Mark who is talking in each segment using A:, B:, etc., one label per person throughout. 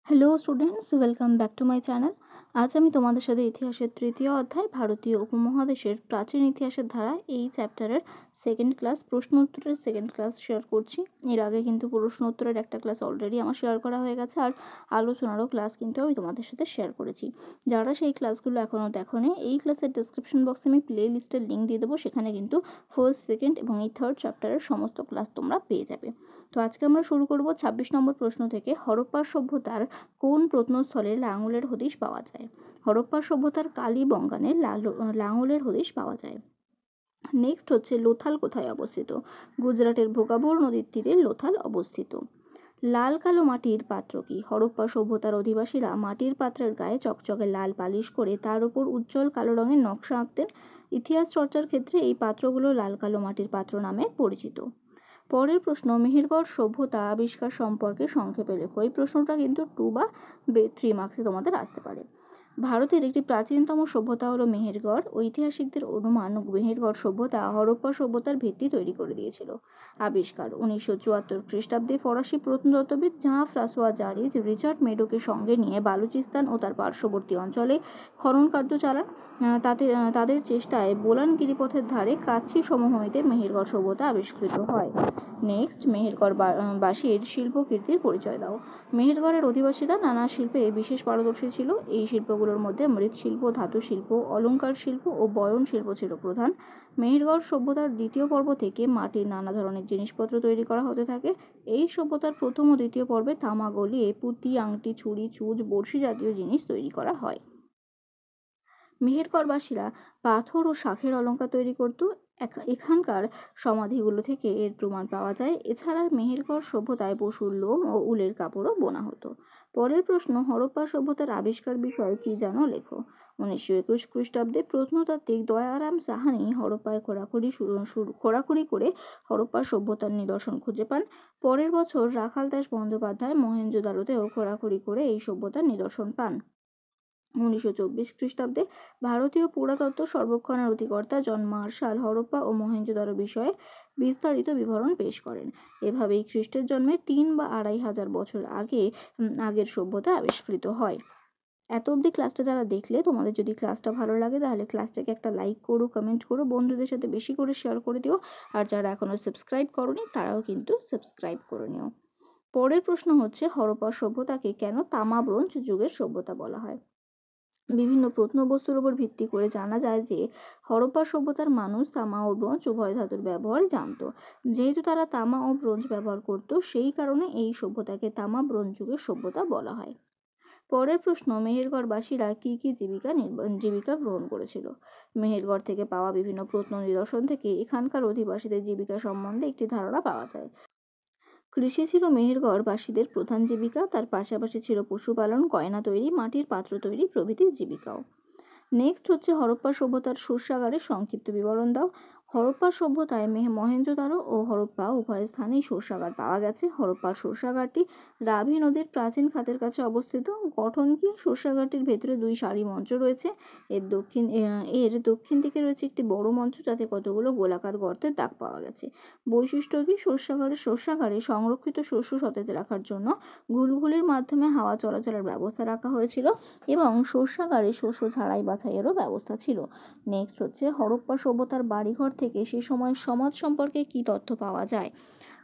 A: Hello students, welcome back to my channel. আজ আমি তোমাদের সাথে ইতিহাসের তৃতীয় অধ্যায় ভারতীয় উপমহাদেশের প্রাচীন ইতিহাসের ধারা এই চ্যাপ্টারের সেকেন্ড ক্লাস প্রশ্ন উত্তরের সেকেন্ড ক্লাস শেয়ার করছি। এর আগে কিন্তু প্রশ্ন উত্তরের একটা ক্লাস অলরেডি আমার শেয়ার করা হয়ে গেছে, আর আলোচনারও ক্লাস কিন্তু আমি তোমাদের সাথে শেয়ার করেছি। যারা সেই ক্লাসগুলো এখনও দেখোনি, এই ক্লাসের ডিসক্রিপশন বক্সে আমি প্লে লিস্টের লিঙ্ক দিয়ে দেবো, সেখানে কিন্তু ফার্স্ট, সেকেন্ড এবং এই থার্ড চ্যাপ্টারের সমস্ত ক্লাস তোমরা পেয়ে যাবে। তো আজকে আমরা শুরু করব 26 নম্বর প্রশ্ন থেকে। হরপ্পা সভ্যতার কোন প্রত্নস্থলে লাঙলের হদিশ পাওয়া যায়? হরপ্পা সভ্যতার কালীবঙ্গানে লাঙলের হদিশ পাওয়া যায়। নেক্সট হচ্ছে লোথাল কোথায় অবস্থিত? গুজরাটের ভোগাবর নদীর তীরে লোথাল অবস্থিত। লাল কালো মাটির পাত্র কি? হরপ্পা সভ্যতার অধিবাসীরা মাটির পাত্রের গায়ে চকচকে লাল পালিশ করে তার উপর উজ্জ্বল কালো রঙের নকশা আঁকতেন। ইতিহাস চর্চার ক্ষেত্রে এই পাত্রগুলো লাল কালো মাটির পাত্র নামে পরিচিত। পরের প্রশ্ন, মেহেরগড় সভ্যতা আবিষ্কার সম্পর্কে সংক্ষেপে লেখো। এই প্রশ্নটা কিন্তু 2 বা 3 মার্কসে তোমাদের আসতে পারে। ভারতের একটি প্রাচীনতম সভ্যতা হলো মেহেরগড়। ঐতিহাসিকদের অনুমান মেহেরগড় সভ্যতা হরপ্পা সভ্যতার ভিত্তি তৈরি করে দিয়েছিল। আবিষ্কার 1974 খ্রিস্টাব্দে ফরাসি প্রত্নতত্ত্ববিদ জাঁ ফ্রাঁসোয়া জারিজ রিচার্ড মেডোকে সঙ্গে নিয়ে বালুচিস্তান ও তার পার্শ্ববর্তী অঞ্চলে খনন কার্য চালান। তাদের চেষ্টায় বোলান গিরিপথের ধারে কাচ্চি সমভূমিতে মেহেরগড় সভ্যতা আবিষ্কৃত হয়। নেক্সট, মেহেরগড় বাসীর শিল্পকীর্তির পরিচয় দাও। মেহেরগড়ের অধিবাসীরা নানা শিল্পে বিশেষ পারদর্শী ছিল। এই শিল্পগুলোর মধ্যে মৃৎশিল্প, ধাতু শিল্প, অলংকার শিল্প ও বয়ন শিল্প ছিল প্রধান। মেহেরগড় সভ্যতার দ্বিতীয় পর্ব থেকে মাটির নানা ধরনের জিনিসপত্র তৈরি করা হতে থাকে। এই সভ্যতার প্রথম ও দ্বিতীয় পর্বে তামা গলিয়ে পুঁতি, আংটি, ছুরি, চুজ, বড়শি জাতীয় জিনিস তৈরি করা হয়। মেহেরগড়বাসীরা পাথর ও শাঁখের অলংকার তৈরি করত। এখানকার সমাধিগুলো থেকে এর প্রমাণ পাওয়া যায়। এছাড়া মেহেরগড় সভ্যতায় পশুর লোম ও উলের কাপড়ও বোনা হতো। পরের প্রশ্ন, হরপ্পা সভ্যতার আবিষ্কার বিষয়ে কি জানো লেখো। 1921 খ্রিস্টাব্দে প্রত্নতাত্ত্বিক দয়ারাম সাহানি হরপ্পায় খোঁড়াখুড়ি করে হরপ্পা সভ্যতার নিদর্শন খুঁজে পান। পরের বছর রাখাল দাস বন্দ্যোপাধ্যায় মহেঞ্জোদারোতেও খোঁড়াখুড়ি করে এই সভ্যতার নিদর্শন পান। 1924 খ্রিস্টাব্দে ভারতীয় পুরাতত্ত্ব সর্বেক্ষণের অধিকর্তা জন মার্শাল হরপ্পা ও মহেঞ্জোদারো বিষয়ে বিস্তারিত বিবরণ পেশ করেন। এভাবেই খ্রিস্টের জন্মে 3 বা 2500 বছর আগের সভ্যতা আবিষ্কৃত হয়। এত অবধি ক্লাসটা যারা দেখলে, তোমাদের যদি ক্লাসটা ভালো লাগে তাহলে ক্লাসটাকে একটা লাইক করো, কমেন্ট করো, বন্ধুদের সাথে বেশি করে শেয়ার করে দিও। আর যারা এখনও সাবস্ক্রাইব করোনি তারাও কিন্তু সাবস্ক্রাইব করে নিও। পরের প্রশ্ন হচ্ছে, হরপ্পা সভ্যতাকে কেন তামা ব্রোঞ্জ যুগের সভ্যতা বলা হয়? বিভিন্ন প্রত্নবস্তুর উপর ভিত্তি করে জানা যায় যে হরপ্পা সভ্যতার মানুষ তামা ও ব্রোঞ্জ উভয় ধাতুর ব্যবহার জানত। যেহেতু তারা তামা ও ব্রোঞ্জ ব্যবহার করত, সেই কারণে এই সভ্যতাকে তামা ব্রোঞ্জ যুগের সভ্যতা বলা হয়। পরের প্রশ্ন, মেহেরগড়বাসীরা কি কি জীবিকা গ্রহণ করেছিল? মেহেরগড় থেকে পাওয়া বিভিন্ন প্রত্ন নিদর্শন থেকে এখানকার অধিবাসীদের জীবিকা সম্বন্ধে একটি ধারণা পাওয়া যায়। কৃষি ছিল মেহেরগড়বাসীদের প্রধান জীবিকা। তার পাশাপাশি ছিল পশুপালন, গয়না তৈরি, মাটির পাত্র তৈরি প্রভৃতি জীবিকাও। নেক্সট হচ্ছে, হরপ্পা সভ্যতার শস্যাগারের সংক্ষিপ্ত বিবরণ দাও। হরপ্পা সভ্যতায় মহেঞ্জোদারো ও হরপ্পা উভয় স্থানেই শস্যাগার পাওয়া গেছে। হরপ্পার শস্যাগারটি রাভি নদীর প্রাচীন খাতের কাছে অবস্থিত। গঠন কি? শস্যাগারটির ভেতরে 2 সারি মঞ্চ রয়েছে। এর দক্ষিণ দিকে রয়েছে একটি বড় মঞ্চ, যাতে কতগুলো গোলাকার গর্তের দাগ পাওয়া গেছে। বৈশিষ্ট্য কি? শস্যাগারে সংরক্ষিত শস্য সতেজ রাখার জন্য ঘুলঘুলির মাধ্যমে হাওয়া চলাচলের ব্যবস্থা রাখা হয়েছিল এবং শস্যাগারে শস্য ছাড়াই বাছাইয়েরও ব্যবস্থা ছিল। নেক্সট হচ্ছে, হরপ্পা সভ্যতার বাড়িঘর থেকে সে সময় সমাজ সম্পর্কে কি তথ্য পাওয়া যায়?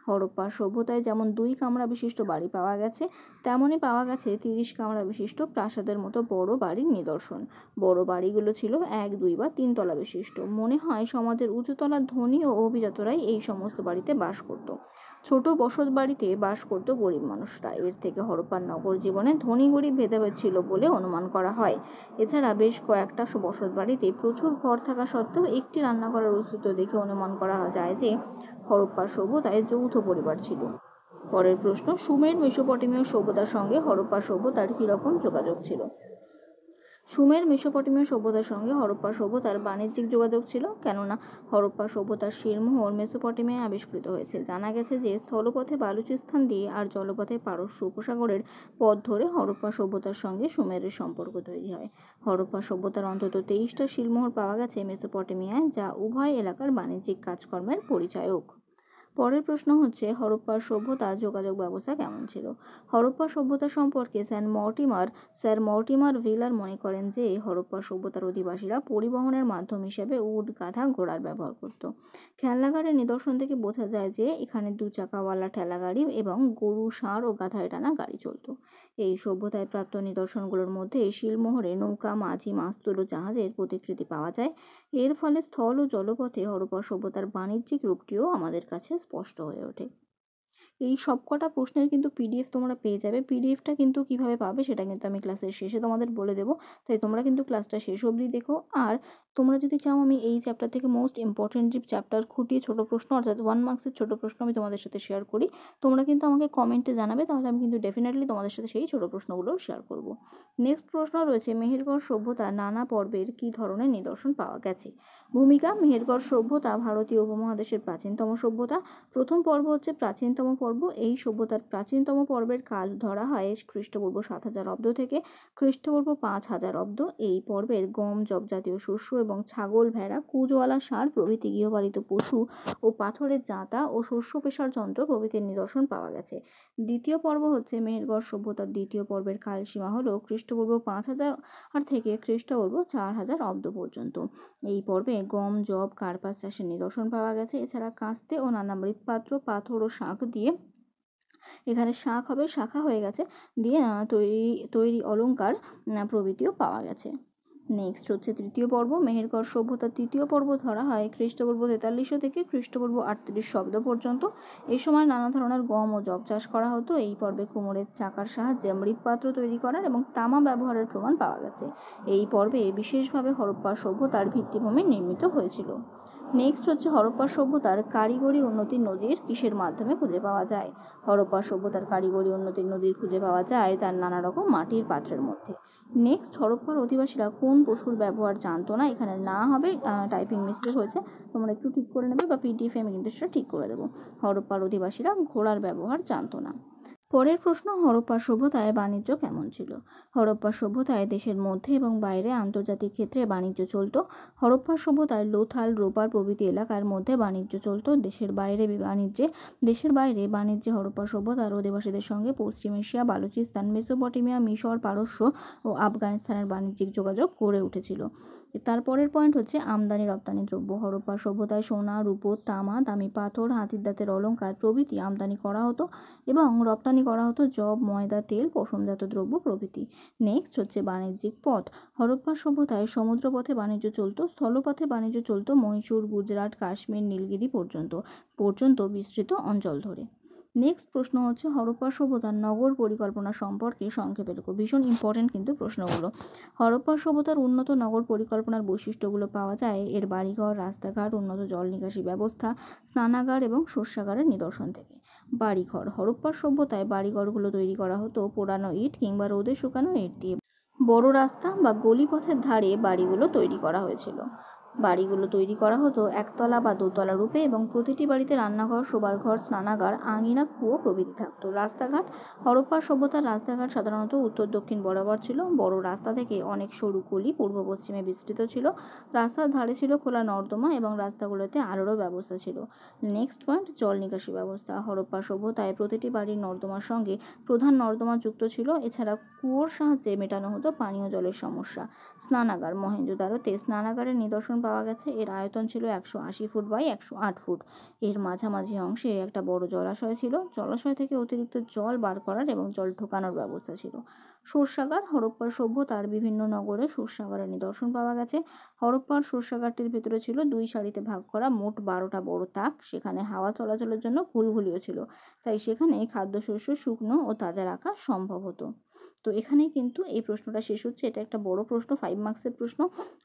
A: হরপ্পা সভ্যতায় যেমন 2 কামরা বিশিষ্ট বাড়ি পাওয়া গেছে, তেমনই পাওয়া গেছে 30 কামরা বিশিষ্ট প্রাসাদের মতো বড় বাড়ির নিদর্শন। বড় বাড়িগুলো ছিল 1, 2 বা 3 তলা বিশিষ্ট। মনে হয় সমাজের উঁচুতলার ধনী ও অভিজাতরাই এই সমস্ত বাড়িতে বাস করত। ছোট বসত বাড়িতে বাস করত গরিব মানুষরা। এর থেকে হরপ্পার নগর জীবনে ধনী গরিব ভেদাভেদ ছিল বলে অনুমান করা হয়। এছাড়া বেশ কয়েকটা বসত বাড়িতে প্রচুর ঘর থাকা সত্ত্বেও একটি রান্নাঘরের অস্তিত্ব দেখে অনুমান করা যায় যে হরপ্পার সভ্যতায় যৌথ পরিবার ছিল। পরের প্রশ্ন, সুমের মেসোপটেমীয় সভ্যতার সঙ্গে হরপ্পা সভ্যতার কীরকম যোগাযোগ ছিল? সুমের মেসোপটেমীয় সভ্যতার সঙ্গে হরপ্পা সভ্যতার বাণিজ্যিক যোগাযোগ ছিল, কেননা হরপ্পা সভ্যতার শিলমোহর মেসোপটেমিয়ায় আবিষ্কৃত হয়েছে। জানা গেছে যে স্থলপথে বালুচিস্তান দিয়ে আর জলপথে পারস্য উপসাগরের পথ ধরে হরপ্পা সভ্যতার সঙ্গে সুমেরের সম্পর্ক তৈরি হয়। হরপ্পা সভ্যতার অন্তত 23টা শিলমোহর পাওয়া গেছে মেসোপটেমিয়ায়, যা উভয় এলাকার বাণিজ্যিক কাজকর্মের পরিচায়ক। পরের প্রশ্ন হচ্ছে হরপ্পা সভ্যতা যোগাযোগ ব্যবস্থা কেমন ছিল। হরপ্পা সভ্যতা সম্পর্কে স্যার মর্টিমার ভিলার মনে করেন যে হরপ্পা সভ্যতার অধিবাসীরা পরিবহনের মাধ্যম হিসেবে উট, গাধা, ঘোড়ার ব্যবহার করত। খেলনাগারের নিদর্শন থেকে বোঝা যায় যে এখানে 2 চাকাওয়ালা ঠেলাগাড়ি এবং গরু, ষাঁড় ও গাধায় টানা গাড়ি চলত। এই সভ্যতায় প্রাপ্ত নিদর্শনগুলোর মধ্যে শিলমোহরে নৌকা, মাঝি, মাস্তুল ও জাহাজের প্রতিকৃতি পাওয়া যায়। এর ফলে স্থল ও জলপথে হরপ্পা সভ্যতার বাণিজ্যিক রূপটিও আমাদের কাছে স্পষ্ট হয়ে ওঠে। এই সবকটা প্রশ্নের কিন্তু পিডিএফ তোমরা পেয়ে যাবে। পিডিএফটা কিন্তু কিভাবে পাবে সেটা কিন্তু আমি ক্লাসের শেষে তোমাদের বলে দেবো, তাই তোমরা কিন্তু ক্লাসটা শেষ অবধি দেখো। আর তোমরা যদি চাও আমি এই চ্যাপ্টার থেকে মোস্ট ইম্পর্টেন্ট যে চ্যাপ্টার খুঁটিয়ে ছোটো প্রশ্ন অর্থাৎ 1 মার্কসের ছোটো প্রশ্ন আমি তোমাদের সাথে শেয়ার করি, তোমরা কিন্তু আমাকে কমেন্টে জানাবে, তাহলে আমি কিন্তু ডেফিনেটলি তোমাদের সাথে সেই ছোটো প্রশ্নগুলো শেয়ার করব। নেক্সট প্রশ্ন রয়েছে মেহেরগড় সভ্যতা নানা পর্বের কী ধরনের নিদর্শন পাওয়া গেছে। ভূমিকা: মেহেরগড় সভ্যতা ভারতীয় উপমহাদেশের প্রাচীনতম সভ্যতা। প্রথম পর্ব হচ্ছে প্রাচীনতম পর্ব। এই সভ্যতার প্রাচীনতম পর্বের কাল ধরা হয় খ্রিস্টপূর্ব 7000 অব্দ থেকে খ্রিস্টপূর্ব 5000 অব্দ। এই পর্বের গম, যব জাতীয় শস্য এবং ছাগল, ভেড়া, কুঁজওয়ালা ষাঁড় প্রভৃতি গৃহপালিত পশু ও পাথরের জাঁতা ও শস্য পেশার যন্ত্র প্রভৃতির নিদর্শন পাওয়া গেছে। দ্বিতীয় পর্ব হচ্ছে মেহেরগড় সভ্যতার দ্বিতীয় পর্বের কালসীমা হল খ্রিস্টপূর্ব 5000 থেকে খ্রিস্টপূর্ব 4000 অব্দ পর্যন্ত। এই পর্বে গম, যব, কার্পাস চাষের নিদর্শন পাওয়া গেছে। এছাড়া কাস্তে ও নানা মৃৎপাত্র, পাথর ও শাঁখ দিয়ে, এখানে শাঁখ হবে শাখা হয়ে গেছে, দিয়ে তৈরি অলংকার প্রভৃতিও পাওয়া গেছে। নেক্সট হচ্ছে তৃতীয় পর্ব। মেহেরগড় সভ্যতার তৃতীয় পর্ব ধরা হয় খ্রিস্টপূর্ব 4300 থেকে খ্রিস্টপূর্ব 3800 অব্দ পর্যন্ত। এই সময় নানা ধরনের গম ও যব চাষ করা হতো। এই পর্বে কুমোরের চাকার সাহায্যে মৃৎপাত্র তৈরি করার এবং তামা ব্যবহারের প্রমাণ পাওয়া গেছে। এই পর্বে বিশেষভাবে হরপ্পা সভ্যতার ভিত্তিভূমি নির্মিত হয়েছিল। নেক্সট হচ্ছে হরপ্পা সভ্যতার কারিগরি উন্নতির নজির কিসের মাধ্যমে খুঁজে পাওয়া যায়। হরপ্পা সভ্যতার কারিগরি উন্নতির নজির খুঁজে পাওয়া যায় তার নানা রকম মাটির পাত্রের মধ্যে। নেক্সট, হরপ্পার অধিবাসীরা কোন পশুর ব্যবহার জানতো না। এখানে না হবে, টাইপিং মিস্টেক হয়েছে, তোমরা একটু ঠিক করে নেবে বা পিডিএফে আমি কিন্তু সেটা ঠিক করে দেবো। হরপ্পার অধিবাসীরা ঘোড়ার ব্যবহার জানতো না। পরের প্রশ্ন, হরপ্পা সভ্যতায় বাণিজ্য কেমন ছিল। হরপ্পা সভ্যতায় দেশের মধ্যে এবং বাইরে আন্তর্জাতিক ক্ষেত্রে বাণিজ্য চলত। হরপ্পা সভ্যতায় লোথাল, রোপার প্রভৃতি এলাকার মধ্যে বাণিজ্য চলত। দেশের বাইরে বাণিজ্যে হরপ্পা সভ্যতার অধিবাসীদের সঙ্গে পশ্চিম এশিয়া, বালুচিস্তান, মেসোপটেমিয়া, মিশর, পারস্য ও আফগানিস্তানের বাণিজ্যিক যোগাযোগ গড়ে উঠেছিল। তারপরের পয়েন্ট হচ্ছে আমদানি রপ্তানি দ্রব্য। হরপ্পা সভ্যতায় সোনা, রূপো, তামা, দামি পাথর, হাতির দাঁতের অলংকার প্রভৃতি আমদানি করা হতো এবং রপ্তানি করা হতো যব, ময়দা, তেল, পশমজাত দ্রব্য প্রভৃতি। নেক্সট হচ্ছে বাণিজ্যিক পথ। হরপ্পা সভ্যতায় সমুদ্রপথে বাণিজ্য চলত, স্থলপথে বাণিজ্য চলত মহীশূর, গুজরাট, কাশ্মীর, নীলগিরি পর্যন্ত বিস্তৃত অঞ্চল ধরে। নেক্সট প্রশ্ন হচ্ছে হরপ্পা সভ্যতার নগর পরিকল্পনা সম্পর্কে সংক্ষেপে লেখো। ভীষণ ইম্পর্টেন্ট কিন্তু প্রশ্নগুলো। হরপ্পা সভ্যতার উন্নত নগর পরিকল্পনার বৈশিষ্ট্যগুলো পাওয়া যায় এর বাড়িঘর, রাস্তাঘাট, উন্নত জল নিকাশি ব্যবস্থা, স্নানাগার এবং শস্যাগারের নিদর্শন থেকে। বাড়িঘর: হরপ্পা সভ্যতায় বাড়িঘরগুলো তৈরি করা হতো পোড়ানো ইট কিংবা রোদে শুকানো ইট দিয়ে। বড় রাস্তা বা গলিপথের ধারে বাড়িগুলো তৈরি করা হয়েছিল। বাড়িগুলো তৈরি করা হতো একতলা বা দোতলা রূপে এবং প্রতিটি বাড়িতে রান্নাঘর, শোবার ঘর, স্নানাগার, আঙিনা, কুয়ো প্রভৃতি থাকতো। রাস্তাঘাট: হরপ্পা সভ্যতার রাস্তাঘাট সাধারণত উত্তর দক্ষিণ বরাবর ছিল। বড় রাস্তা থেকে অনেক সরু গলি পূর্ব পশ্চিমে বিস্তৃত ছিল। রাস্তার ধারে ছিল খোলা নর্দমা এবং রাস্তাগুলোতে আলোরও ব্যবস্থা ছিল। নেক্সট পয়েন্ট, জল নিকাশি ব্যবস্থা। হরপ্পা সভ্যতায় প্রতিটি বাড়ির নর্দমার সঙ্গে প্রধান নর্দমা যুক্ত ছিল। এছাড়া কুয়োর সাহায্যে মেটানো হতো পানীয় জলের সমস্যা। স্নানাগার: মহেঞ্জোদারোতে স্নানাগারের নিদর্শন পাওয়া গেছে। এর আয়তন ছিল 180 ফুট বাই 108 ফুট। এর মাঝামাঝি অংশে একটা বড় জলাশয় ছিল। জলাশয় থেকে অতিরিক্ত জল বার করার এবং জল ঢোকানোর ব্যবস্থা ছিল। শস্যাগার: হরপ্পার সভ্যতার বিভিন্ন নগরে শস্যাগারের নিদর্শন পাওয়া গেছে। হরপ্পার শস্যাগারটির ভেতরে ছিল 2 সারিতে ভাগ করা মোট 12টা বড় তাক। সেখানে হাওয়া চলাচলের জন্য ঘুলঘুলিও ছিল, তাই সেখানে খাদ্যশস্য শুকনো ও তাজা রাখা সম্ভব হতো। তো এখানেই কিন্তু এই প্রশ্নটা শেষ হচ্ছে। এটা একটা বড় প্রশ্ন, 5 মার্কসের প্রশ্ন।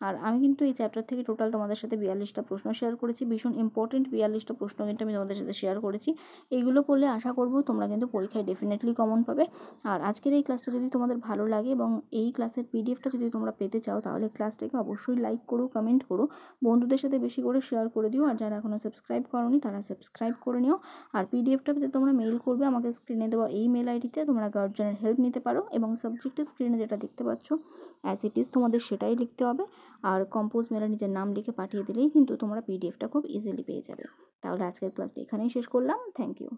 A: আর আমি কিন্তু এই চ্যাপ্টার থেকে টোটাল তোমাদের সাথে 42টা প্রশ্ন শেয়ার করেছি। ভীষণ ইম্পর্টেন্ট 42টা প্রশ্ন কিন্তু আমি তোমাদের সাথে শেয়ার করেছি। এইগুলো পড়লে আশা করব তোমরা কিন্তু পরীক্ষায় ডেফিনেটলি কমন পাবে। আর আজকের এই ক্লাসটা যদি তোমাদের ভালো লাগে এবং এই ক্লাসের পিডিএফটা যদি তোমরা পেতে চাও, তাহলে ক্লাসটাকে অবশ্যই লাইক করো, কমেন্ট করো, বন্ধুদের সাথে বেশি করে শেয়ার করে দিও। আর যারা এখনও সাবস্ক্রাইব করোনি তারা সাবস্ক্রাইব করে নিও। আর পিডিএফটা পেতে তোমরা মেল করবে আমাকে স্ক্রিনে দেওয়া এই মেল আইডিতে। তোমরা গার্জিয়ানের হেল্প নিতে পারো এবং সাবজেক্টের স্ক্রিনে যেটা দেখতে পাচ্ছ অ্যাজ ইট ইজ তোমাদের সেটাই লিখতে হবে। আর কম্পোজ মেলে নিজের নাম লিখে পাঠিয়ে দিলেই কিন্তু তোমরা পিডিএফটা খুব ইজিলি পেয়ে যাবে। তাহলে আজকের ক্লাসটা এখানেই শেষ করলাম। Thank you.